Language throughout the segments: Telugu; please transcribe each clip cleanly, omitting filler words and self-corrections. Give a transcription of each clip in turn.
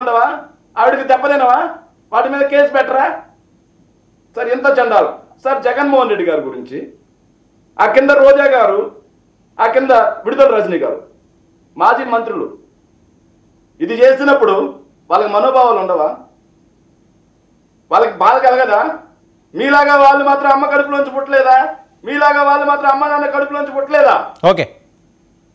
ఉండవా? ఆవిడకి దెబ్బతినవా? వాటి మీద కేసు పెట్టరా సార్? ఎంత చండాలు సార్. జగన్మోహన్ రెడ్డి గారి గురించి, ఆ కింద రోజా గారు, ఆ కింద విడుదల రజనీ గారు, మాజీ మంత్రులు, ఇది చేసినప్పుడు వాళ్ళకి మనోభావాలు ఉండవా? వాళ్ళకి బాధ కలగదా? మీలాగా వాళ్ళు మాత్రం అమ్మ కడుపులోంచి పుట్టలేదా? మీలాగా వాళ్ళు మాత్రం అమ్మ నాన్న కడుపులోంచి పుట్టలేదా? ఓకే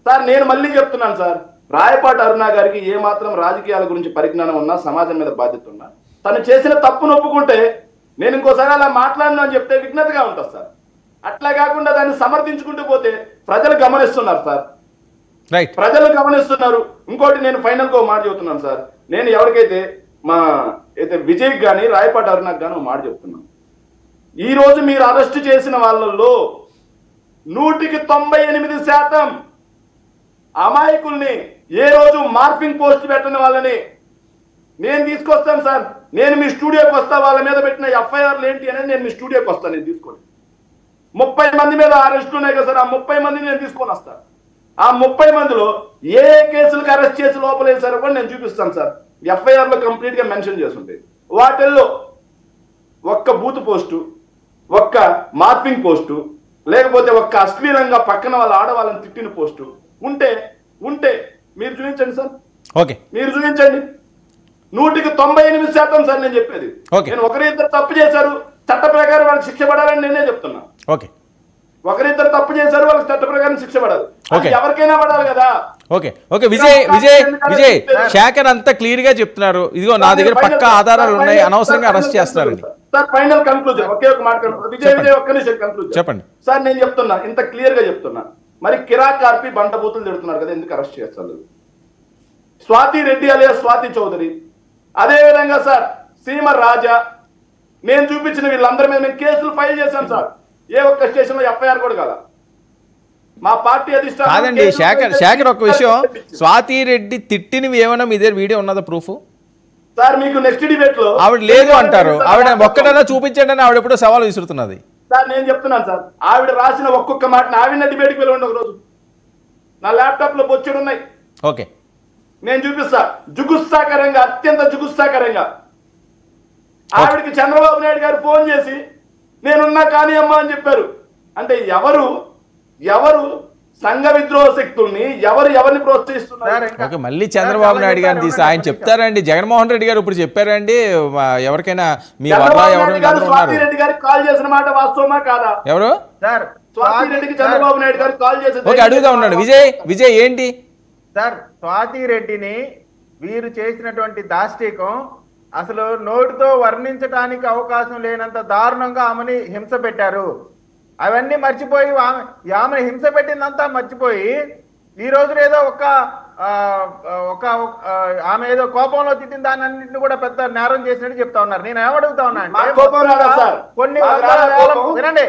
సార్, నేను మళ్ళీ చెప్తున్నాను సార్, రాయపాటి అరుణ గారికి ఏ మాత్రం రాజకీయాల గురించి పరిజ్ఞానం ఉన్నా, సమాజం మీద బాధ్యత ఉన్నా, తను చేసిన తప్పును ఒప్పుకుంటే నేను ఇంకోసారి అలా మాట్లాడినా అని చెప్తే విఘ్నతగా ఉంటుంది సార్. అట్లా కాకుండా దాన్ని సమర్థించుకుంటూ పోతే ప్రజలు గమనిస్తున్నారు సార్, రైట్, ప్రజలు గమనిస్తున్నారు. ఇంకోటి నేను ఫైనల్ గా మాట చెబుతున్నాను సార్. నేను ఎవరికైతే అయితే విజయ్ కానీ రాయపాటి అరుణకు కానీ మాట చెప్తున్నాను. ఈ రోజు మీరు అరెస్ట్ చేసిన వాళ్ళల్లో 100% అమాయకుల్ని, ఏ రోజు మార్పింగ్ పోస్ట్ పెట్టిన వాళ్ళని నేను తీసుకొస్తాను సార్. నేను మీ స్టూడియోకి వస్తా, వాళ్ళ మీద పెట్టిన ఎఫ్ఐఆర్లు ఏంటి అనేది నేను మీ స్టూడియోకి వస్తాను. నేను తీసుకోండి. 30 మంది మీద అరెస్టులు ఉన్నాయి కదా సార్, ఆ 30 మందిని నేను తీసుకొని వస్తాను. ఆ 30 మందిలో ఏ కేసులకు అరెస్ట్ చేసి లోపలేసారో కూడా నేను చూపిస్తాను సార్. ఎఫ్ఐఆర్ లో కంప్లీట్ గా మెన్షన్ చేస్తుంటాయి. వాటిల్లో ఒక్క బూత్ పోస్టు, ఒక్క మార్పింగ్ పోస్టు, లేకపోతే ఒక్క అశ్లీలంగా పక్కన వాళ్ళ ఆడవాళ్ళని తిట్టిన పోస్టు ఉంటే మీరు చూపించండి సార్. ఓకే, మీరు చూపించండి. 198% సార్ నేను చెప్పేది. నేను ఒకరిద్దరు తప్పు చేశారు, చట్ట ప్రకారం వాళ్ళకి శిక్ష పడాలని నేనే చెప్తున్నా. ఓకే, ఒకరిద్దరు తప్పు చేశారు, వాళ్ళకి చట్ట ప్రకారం శిక్ష పడాలి. ఎవరికైనా పడాలి కదా. ఓకే ఓకే విజయ్ శేఖర్ అంతా క్లియర్ గా చెప్తున్నారు. ఇదిగో నా దగ్గర పక్కా ఆధారాలు ఉన్నాయి, అనవసరంగా అరెస్ట్ చేస్తున్నారండి. సార్ ఫైనల్ కన్క్లూజన్ ఒకే ఒక మాట. విజయ్ ఒక్క నిమిషం కన్క్లూజన్ చెప్పండి సార్. నేను చెప్తున్నా, ఇంత క్లియర్ గా చెప్తున్నా. మరి కిరాక్ కార్పి బంటబూతులు తిడుతున్నారు కదా, ఎందుకు అరెస్ట్ చేస్తారు? స్వాతి రెడ్డి అలియా స్వాతి చౌదరి, అదే విధంగా సార్ సీమ రాజా, నేను చూపించిన వీళ్ళందరి మీద మేము కేసులు ఫైల్ చేశాం సార్. ఏ ఒక్క స్టేషన్ లో ఎఫ్ఐఆర్ కూడా కాదా? మా పార్టీ అధిష్టానం కాదండి. శేఖర్ ఒక విషయం, స్వాతి రెడ్డి తిట్టినవి ఏమైనా మీ దగ్గర వీడియో ఉన్నదా ప్రూఫ్? సార్ మీకు నెక్స్ట్ డిబేట్ లో ఆవిడ లేదు అంటారు, ఆవిడ ఒక్కటైనా చూపించండి అని ఆవిడ ఎప్పుడో సవాల్ విసురుతున్నది సార్. నేను చెప్తున్నాను సార్, ఆవిడ రాసిన ఒక్కొక్క మాట ఆవిడ డిబేట్కి వెళ్ళండి ఒక రోజు. నా ల్యాప్టాప్ లో బొచ్చుడు ఉన్నాయి. ఓకే, నేను చూపిస్తా. జుగుత్సాకరంగా, అత్యంత జుగుత్సాకరంగా ఆవిడకి చంద్రబాబు నాయుడు గారు ఫోన్ చేసి నేనున్నా కానీ అమ్మా అని చెప్పారు. అంటే ఎవరు సంఘ విద్రోహ శక్తుల్ని, ఎవరిని ప్రోత్సహిస్తున్నారు? మళ్ళీ చంద్రబాబు నాయుడు గారిని తీసి ఆయన చెప్తారండి. జగన్మోహన్ రెడ్డి గారు ఇప్పుడు చెప్పారండి, ఎవరికైనా మీ స్వాతి రెడ్డి గారికి కాల్ చేసిన మాట వాస్తవమా కాదా? ఎవరు? స్వాతి రెడ్డికి చంద్రబాబు నాయుడు గారికి కాల్ చేసి అడుగుతా ఉన్నాడు. విజయ్ ఏంటి సార్, స్వాతి రెడ్డిని వీరు చేసినటువంటి దాష్టీకం అసలు నోటితో వర్ణించడానికి అవకాశం లేనంత దారుణంగా ఆమెని హింస పెట్టారు. అవన్నీ మర్చిపోయి ఆమె హింస పెట్టిందంతా మర్చిపోయి ఈ రోజు ఏదో ఒక ఆమె ఏదో కోపంలో తిట్టిన దాని అన్నింటిని కూడా పెద్ద నేరం చేసినట్టు చెప్తా ఉన్నారు. నేను ఏమడుగుతా ఉన్నా అంటే కొన్ని వినండి,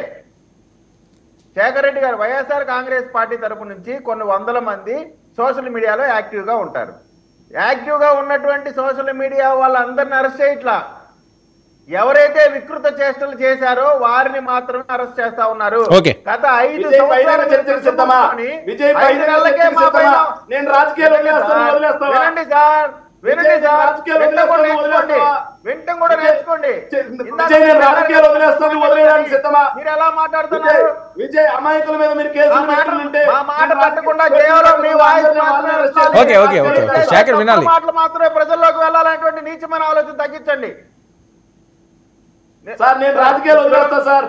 శేఖర్ రెడ్డి గారు వైఎస్ఆర్ కాంగ్రెస్ పార్టీ తరపు నుంచి కొన్ని వందల మంది సోషల్ మీడియాలో యాక్టివ్గా ఉంటారు. యాక్టివ్గా ఉన్నటువంటి సోషల్ మీడియా వాళ్ళందరిని అరెస్ట్ చేయట్లా. ఎవరైతే వికృత చేష్టలు చేశారో వారిని మాత్రమే అరెస్ట్ చేస్తా ఉన్నారు. గత 5 వినండి సార్, వింటం కూడా నేర్చుకోండి. మీరు ఎలా మాట్లాడుతున్నారు? విజయ్ అమాయకుల మీద మీరు కేసు మా మాట పట్టకుండా కేవలం మీ వాయిస్ మాటలు మాత్రమే ప్రజల్లోకి వెళ్ళాలనేటువంటి నీచమైన ఆలోచన తగ్గించండి సార్. నేను రాజకీయాలు వదిలేస్తా సార్.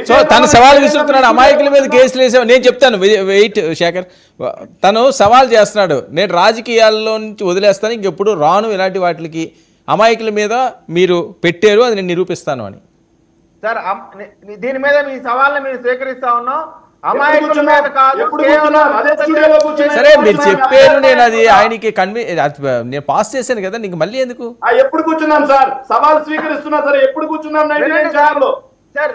సో తను సవాల్ విసురుతున్నాడు, అమాయకుల మీద కేసులు వేసావు. నేను చెప్తాను, వెయిట్ శేఖర్, తను సవాల్ చేస్తున్నాడు, నేను రాజకీయాల్లో నుంచి వదిలేస్తాను, ఇంకెప్పుడు రాను ఇలాంటి వాటికి, అమాయకుల మీద మీరు పెట్టారు, అది నేను నిరూపిస్తాను అని. సార్ దీని మీద మీ సవాల్ని మీరు స్వీకరిస్తా ఉన్నాం. అమాయకుల మీద కాదు, సరే మీరు చెప్పారు, నేను అది ఆయనకి నేను పాస్ చేశాను కదా, నీకు మళ్ళీ ఎందుకు? ఎప్పుడు కూర్చున్నాం సార్, సవాల్ స్వీకరిస్తున్నా సరే, ఎప్పుడు కూర్చున్నాం? సార్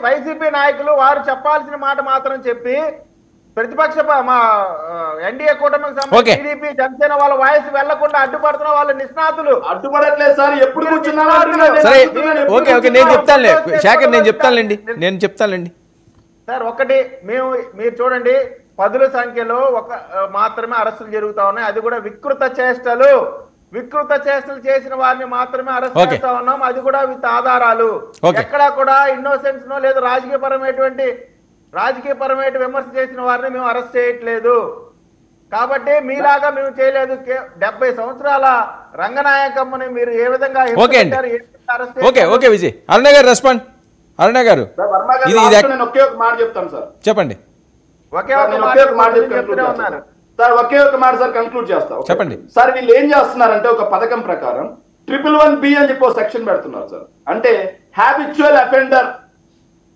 వైసీపీ నాయకులు వారు చెప్పాల్సిన మాట మాత్రం చెప్పి ప్రతిపక్ష మా ఎన్డీఏ కూటమికి సంబంధించి టీడీపీ జనసేన వాళ్ళ వాయిస్ వెళ్లకుండా అడ్డుపడుతున్న వాళ్ళ నిష్ణాతులు అడ్డుపడట్లేదు సార్. ఎప్పుడు కూర్చున్నాం? సరే ఓకే నేను చెప్తానులే శేఖర్, నేను చెప్తానులేండి సార్. ఒకటి మీరు చూడండి, 10ల సంఖ్యలో మాత్రమే అరెస్టులు జరుగుతా ఉన్నాయి, అది కూడా వికృత చేష్టలు. వికృత చేష్టలు చేసిన వారిని మాత్రమే అరెస్ట్ Okay. చేస్తా ఉన్నాం, అది కూడా విత్ ఆధారాలు. Okay. ఎక్కడా కూడా ఇన్నోసెన్స్ నో లేదు రాజకీయపరమైన విమర్శ చేసిన వారిని మేము అరెస్ట్ చేయట్లేదు. కాబట్టి మీలాగా మేము చేయలేదు. 70 సంవత్సరాల రంగనాయకమ్మని మీరు ఏ విధంగా ఓకే అండి. ఓకే విజయ్. అరుణ గారు రెస్పాండ్. అరుణ గారు సార్, వర్మ గారు, ఇది last లో నేను ఒకే ఒక మాట చెప్తాను సార్. చెప్పండి. నేను ఒకే ఒక మాట చెప్తూనే ఉన్నాను సార్. ఒకే ఒక మాట సార్ కంక్లూడ్ చేస్తా. చెప్పండి సార్. వీళ్ళు ఏం చేస్తున్నారంటే ఒక పథకం ప్రకారం 111B అని చెప్పి ఒక సెక్షన్ పెడుతున్నారు సార్. అంటే హ్యాబిచువల్ అఫెండర్,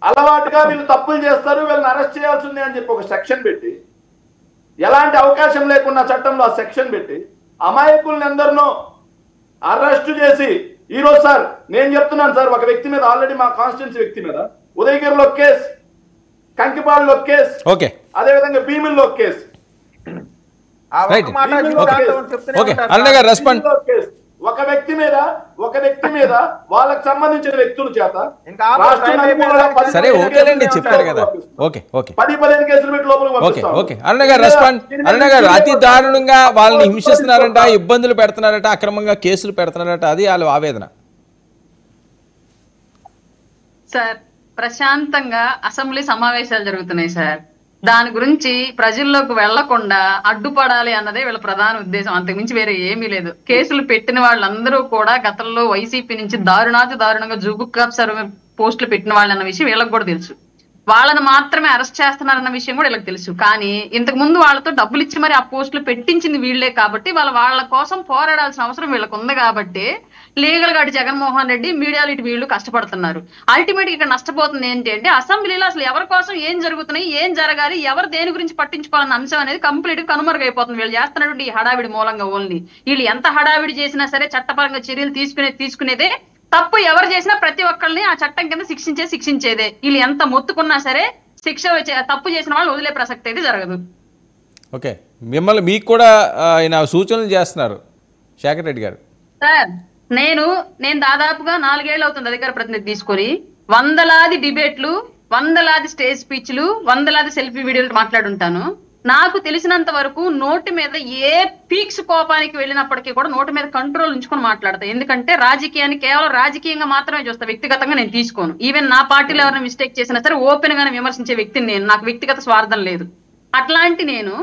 అలవాటుగా వీళ్ళు తప్పులు చేస్తారు, వీళ్ళని అరెస్ట్ చేయాల్సిందే అని చెప్పి ఒక సెక్షన్ పెట్టి, ఎలాంటి అవకాశం లేకుండా చట్టంలో ఆ సెక్షన్ పెట్టి అమాయకుల్ని ఎందరినో అరెస్ట్ చేసి ఈరోజు సార్ నేను చెప్తున్నాను సార్, ఒక వ్యక్తి మీద ఆల్రెడీ మా కాన్స్టిట్యున్సీ వ్యక్తి మీద ఉదయగిరిలో కేసు, కంకిపాడులో కేసు, ఓకే అదేవిధంగా భీమిల్లో కేసు. రైట్. ఓకే అరుణ గారు రెస్పాండ్. ఒక వ్యక్తి మీద వాళ్ళకి సంబంధించిన వ్యక్తుల చేత సరే ఓకేనండి చెప్పారు కదా. ఓకే 10-15 కేసులు పెట్టి లోపలికి ఓకే ఓకే అరుణ గారు రెస్పాండ్. అరుణ గారు అతి దారుణంగా వాళ్ళని హింసిస్తున్నారంట, ఇబ్బందులు పెడుతున్నారట, అక్రమంగా కేసులు పెడుతున్నారట, అది వాళ్ళ ఆవేదన. సార్ ప్రశాంతంగా అసెంబ్లీ సమావేశాలు జరుగుతున్నాయి సార్. దాని గురించి ప్రజల్లోకి వెళ్లకుండా అడ్డుపడాలి అన్నదే వీళ్ళ ప్రధాన ఉద్దేశం, అంతకుమించి వేరే ఏమీ లేదు. కేసులు పెట్టిన వాళ్ళందరూ కూడా గతంలో వైసీపీ నుంచి దారుణంగా జూబుక్ సర్వే పోస్టులు పెట్టిన వాళ్ళు అన్న విషయం వీళ్ళకి కూడా తెలుసు. వాళ్ళని మాత్రమే అరెస్ట్ చేస్తున్నారన్న విషయం కూడా వీళ్ళకి తెలుసు. కానీ ఇంతకు ముందు వాళ్ళతో డబ్బులు ఇచ్చి మరి ఆ పోస్టులు పెట్టించింది వీళ్లే కాబట్టి వాళ్ళ కోసం పోరాడాల్సిన అవసరం వీళ్ళకు ఉంది. కాబట్టి లీగల్ గా జగన్మోహన్ రెడ్డి, మీడియాలు ఇటు వీళ్ళు కష్టపడుతున్నారు. అల్టిమేట్ ఇక్కడ నష్టపోతుంది ఏంటి అంటే అసెంబ్లీలో అసలు ఎవరి కోసం ఏం జరుగుతున్నాయి, ఏం జరగాలి, ఎవరు దేని గురించి పట్టించుకోవాలన్న అంశం అనేది కంప్లీట్ గా కనుమరుగైపోతుంది వీళ్ళు చేస్తున్నటువంటి ఈ హడావిడి మూలంగా. ఓన్లీ వీళ్ళు ఎంత హడావిడి చేసినా సరే చట్టపరంగా చర్యలు తీసుకునేదే తప్పు ఎవరు చేసినా ప్రతి ఒక్కరిని ఆ చట్టం కింద శిక్షించేదే. వీళ్ళు ఎంత మొత్తుకున్నా సరే తప్పు చేసిన వాళ్ళు వదిలే ప్రసక్తి అయితే జరగదు. ఓకే మీకు కూడా ఆయన సూచనలు చేస్తున్నారు శేఖర్ రెడ్డి గారు. సార్ నేను దాదాపుగా 4 ఏళ్ళు అవుతుంది అధికార ప్రతినిధి తీసుకొని, వందలాది డిబేట్లు, వందలాది స్టేజ్ స్పీచ్లు, వందలాది సెల్ఫీ వీడియోలు మాట్లాడుంటాను. నాకు తెలిసినంత వరకు నోటి మీద ఏ పీక్స్ కోపానికి వెళ్ళినప్పటికీ కూడా నోటి మీద కంట్రోల్ ఉంచుకొని మాట్లాడతా. ఎందుకంటే రాజకీయాన్ని కేవలం రాజకీయంగా మాత్రమే చూస్తా, వ్యక్తిగతంగా నేను తీసుకోను. ఈవెన్ నా పార్టీలో ఎవరైనా మిస్టేక్ చేసినా సరే ఓపెన్ గానే విమర్శించే వ్యక్తిని నేను, నాకు వ్యక్తిగత స్వార్థం లేదు. అట్లాంటి నేను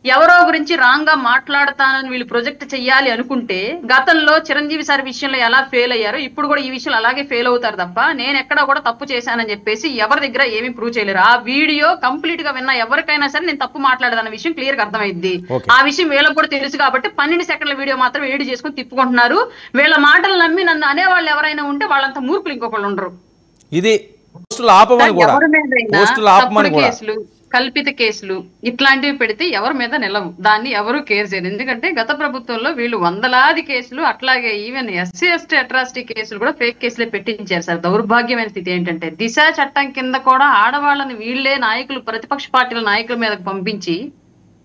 ఎవరో గురించి రాంగ్ గా మాట్లాడతానని వీళ్ళు ప్రొజెక్ట్ చెయ్యాలి అనుకుంటే గతంలో చిరంజీవి సార్ విషయంలో ఎలా ఫెయిల్ అయ్యారో ఇప్పుడు కూడా ఈ విషయంలో అలాగే ఫెయిల్ అవుతారు తప్ప నేను ఎక్కడా కూడా తప్పు చేశానని చెప్పేసి ఎవరి దగ్గర ఏమీ ప్రూవ్ చేయలేరు. ఆ వీడియో కంప్లీట్ గా విన్నా ఎవరికైనా సరే నేను తప్పు మాట్లాడదన్న విషయం క్లియర్ గా అర్థమైంది. ఆ విషయం వీళ్ళకి కూడా తెలుసు కాబట్టి 12 సెకండ్ల వీడియో మాత్రం ఎడిట్ చేసుకుని తిప్పుకుంటున్నారు. వీళ్ళ మాటలు నమ్మి నన్ను అనేవాళ్ళు ఎవరైనా ఉంటే వాళ్ళంతా మూర్ఖులు ఇంకొకళ్ళు ఉండరు. ఇది కేసులు, కల్పిత కేసులు ఇట్లాంటివి పెడితే ఎవరి మీద నిలవు, దాన్ని ఎవరు కేర్ చేయరు. ఎందుకంటే గత ప్రభుత్వంలో వీళ్ళు వందలాది కేసులు, అట్లాగే ఈవెన్ ఎస్సీ ఎస్టీ అట్రాసిటీ కేసులు కూడా ఫేక్ కేసులే పెట్టించారు సార్. దౌర్భాగ్యమైన స్థితి ఏంటంటే దిశ చట్టం కింద కూడా ఆడవాళ్ళని వీళ్లే నాయకులు, ప్రతిపక్ష పార్టీల నాయకుల మీదకు పంపించి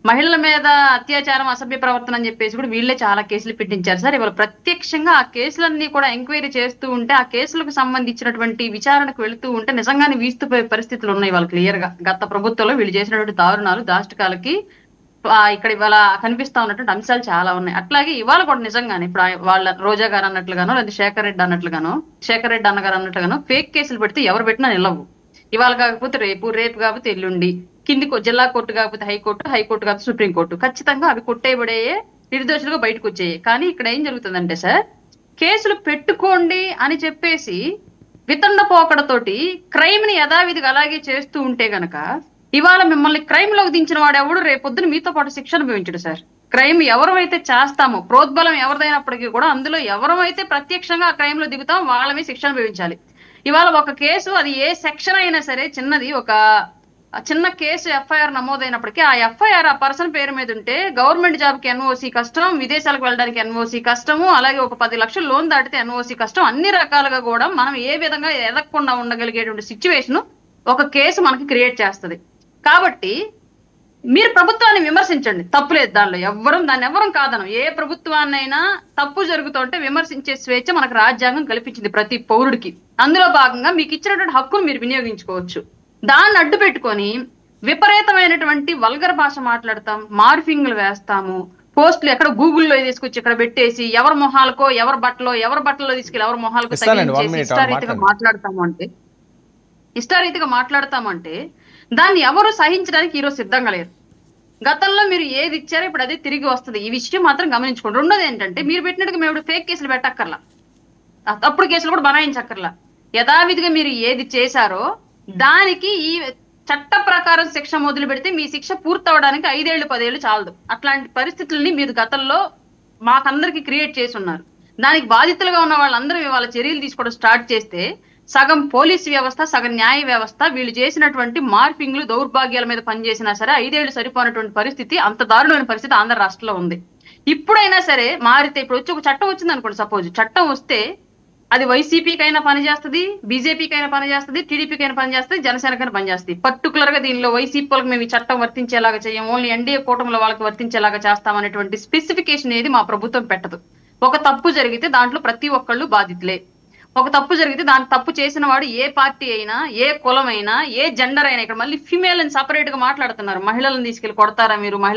మహిళల మీద అత్యాచారం, అసభ్య ప్రవర్తన అని చెప్పేసి కూడా వీళ్ళే చాలా కేసులు పెట్టించారు సార్. ఇవాళ ప్రత్యక్షంగా ఆ కేసులన్నీ కూడా ఎంక్వైరీ చేస్తూ ఉంటే, ఆ కేసులకు సంబంధించినటువంటి విచారణకు వెళుతూ ఉంటే నిజంగానే వీస్తుపోయే పరిస్థితులు ఉన్నాయి వాళ్ళు క్లియర్ గా. గత ప్రభుత్వంలో వీళ్ళు చేసినటువంటి దారుణాలు, దాష్టికాలకి ఇక్కడ ఇవాళ కనిపిస్తా ఉన్నటువంటి అంశాలు చాలా ఉన్నాయి. అట్లాగే ఇవాళ కూడా నిజంగానే ఇప్పుడు వాళ్ళ రోజా గారు అన్నట్లుగానో లేదా శేఖర్ రెడ్డి అన్నగారు అన్నట్లుగానో ఫేక్ కేసులు పెడితే ఎవరు పెట్టినా నిలవు. ఇవాళ కాకపోతే రేపు కాకపోతే ఎల్లుండి, కింది జిల్లా కోర్టు కాకపోతే హైకోర్టు కాకపోతే సుప్రీంకోర్టు, ఖచ్చితంగా అవి కొట్టేయబడే నిర్దోషులుగా బయటకు వచ్చాయి. కానీ ఇక్కడ ఏం జరుగుతుందంటే సార్, కేసులు పెట్టుకోండి అని చెప్పేసి వితండ పోకడతోటి క్రైమ్ ని యథావిధిగా అలాగే చేస్తూ ఉంటే గనక ఇవాళ మిమ్మల్ని క్రైమ్ లోకి దించిన వాడు ఎవడు రేపొద్దున మీతో పాటు శిక్ష అనుభవించడు సార్. క్రైమ్ ఎవరైతే చేస్తామో, ప్రోద్బలం ఎవరిదైనప్పటికీ కూడా అందులో ఎవరైతే ప్రత్యక్షంగా ఆ క్రైమ్ లో దిగుతామో వాళ్ళమే శిక్ష అనుభవించాలి. ఇవాళ ఒక కేసు, అది ఏ సెక్షన్ అయినా సరే, చిన్నది ఒక చిన్న కేసు ఎఫ్ఐఆర్ నమోదైనప్పటికీ ఆ ఎఫ్ఐఆర్ ఆ పర్సన్ పేరు మీద ఉంటే గవర్నమెంట్ జాబ్ కి ఎన్ఓసి కష్టం, విదేశాలకు వెళ్ళడానికి ఎన్ఓసి కష్టము, అలాగే ఒక 10 లక్షల లోన్ దాటితే ఎన్ఓసి కష్టం. అన్ని రకాలుగా కూడా మనం ఏ విధంగా ఎదగకుండా ఉండగలిగేటువంటి సిచ్యువేషన్ ఒక కేసు మనకి క్రియేట్ చేస్తుంది. కాబట్టి మీరు ప్రభుత్వాన్ని విమర్శించండి, తప్పులేదు దానిలో, దాన్ని ఎవరం కాదనం. ఏ ప్రభుత్వాన్నైనా తప్పు జరుగుతుంటే విమర్శించే స్వేచ్ఛ మనకు రాజ్యాంగం కల్పించింది ప్రతి పౌరుడికి. అందులో భాగంగా మీకు ఇచ్చినటువంటి హక్కును మీరు వినియోగించుకోవచ్చు. దాన్ని అడ్డు పెట్టుకొని విపరీతమైనటువంటి వల్గర్ భాష మాట్లాడతాం, మార్ఫింగ్లు వేస్తాము, పోస్టులు ఎక్కడ గూగుల్లో తీసుకొచ్చి ఇక్కడ పెట్టేసి ఎవరి మొహాలకో ఎవరి బట్టలో తీసుకెళ్ళి ఎవరి మొహాలకు ఇస్తానండి, 1 తగిలించేసి minute ఇష్టారీతిగా మాట్లాడతామంటే దాన్ని ఎవరు సహించడానికి ఈరోజు సిద్ధంగా లేరు. గతంలో మీరు ఏది ఇచ్చారో ఇప్పుడు అదే తిరిగి వస్తుంది. ఈ విషయం మాత్రం గమనించుకోండి. రెండోది ఏంటంటే మీరు పెట్టినట్టుగా మేము ఫేక్ కేసులు పెట్టక్కర్లా, తప్పుడు కేసులు కూడా బనాయించక్కర్లా. యథావిధిగా మీరు ఏది చేశారో దానికి ఈ చట్ట ప్రకారం శిక్ష మొదలు పెడితే మీ శిక్ష పూర్తవడానికి 5 ఏళ్ళు 10 ఏళ్ళు చాలదు. అట్లాంటి పరిస్థితుల్ని మీరు గతంలో మాకందరికి క్రియేట్ చేసి ఉన్నారు. దానికి బాధితులుగా ఉన్న వాళ్ళందరూ ఇవాళ చర్యలు తీసుకోవడం స్టార్ట్ చేస్తే సగం పోలీసు వ్యవస్థ, సగం న్యాయ వ్యవస్థ వీళ్ళు చేసినటువంటి మార్పింగ్లు, దౌర్భాగ్యాల మీద పనిచేసినా సరే 5 ఏళ్ళు సరిపోయినటువంటి పరిస్థితి, అంత దారుణమైన పరిస్థితి ఆంధ్ర రాష్ట్రంలో ఉంది. ఇప్పుడైనా సరే మారితే, ఇప్పుడు వచ్చి ఒక చట్టం వచ్చింది అనుకోండి, సపోజ్ చట్టం వస్తే అది వైసీపీకైనా పనిచేస్తుంది, బీజేపీకైనా పనిచేస్తుంది, టీడీపీకైనా పనిచేస్తుంది, జనసేనకైనా పనిచేస్తుంది. పర్టికులర్ గా దీనిలో వైసీపీ వాళ్ళకి మేము ఈ చట్టం వర్తించేలాగా చేయం, ఓన్లీ ఎన్డీఏ కూటమిలో వాళ్ళకి వర్తించేలాగా చేస్తామనేటువంటి స్పెసిఫికేషన్ ఏది మా ప్రభుత్వం పెట్టదు. ఒక తప్పు జరిగితే దాంట్లో ప్రతి ఒక్కళ్ళు బాధితులే. ఒక తప్పు జరిగితే దాని తప్పు చేసిన వాడు ఏ పార్టీ అయినా, ఏ కులం అయినా, ఏ జెండర్ అయినా, ఇక్కడ మళ్ళీ ఫిమేల్ అని సపరేట్ గా మాట్లాడుతున్నారు. మహిళలను తీసుకెళ్లి కొడతారా మీరు, మహిళ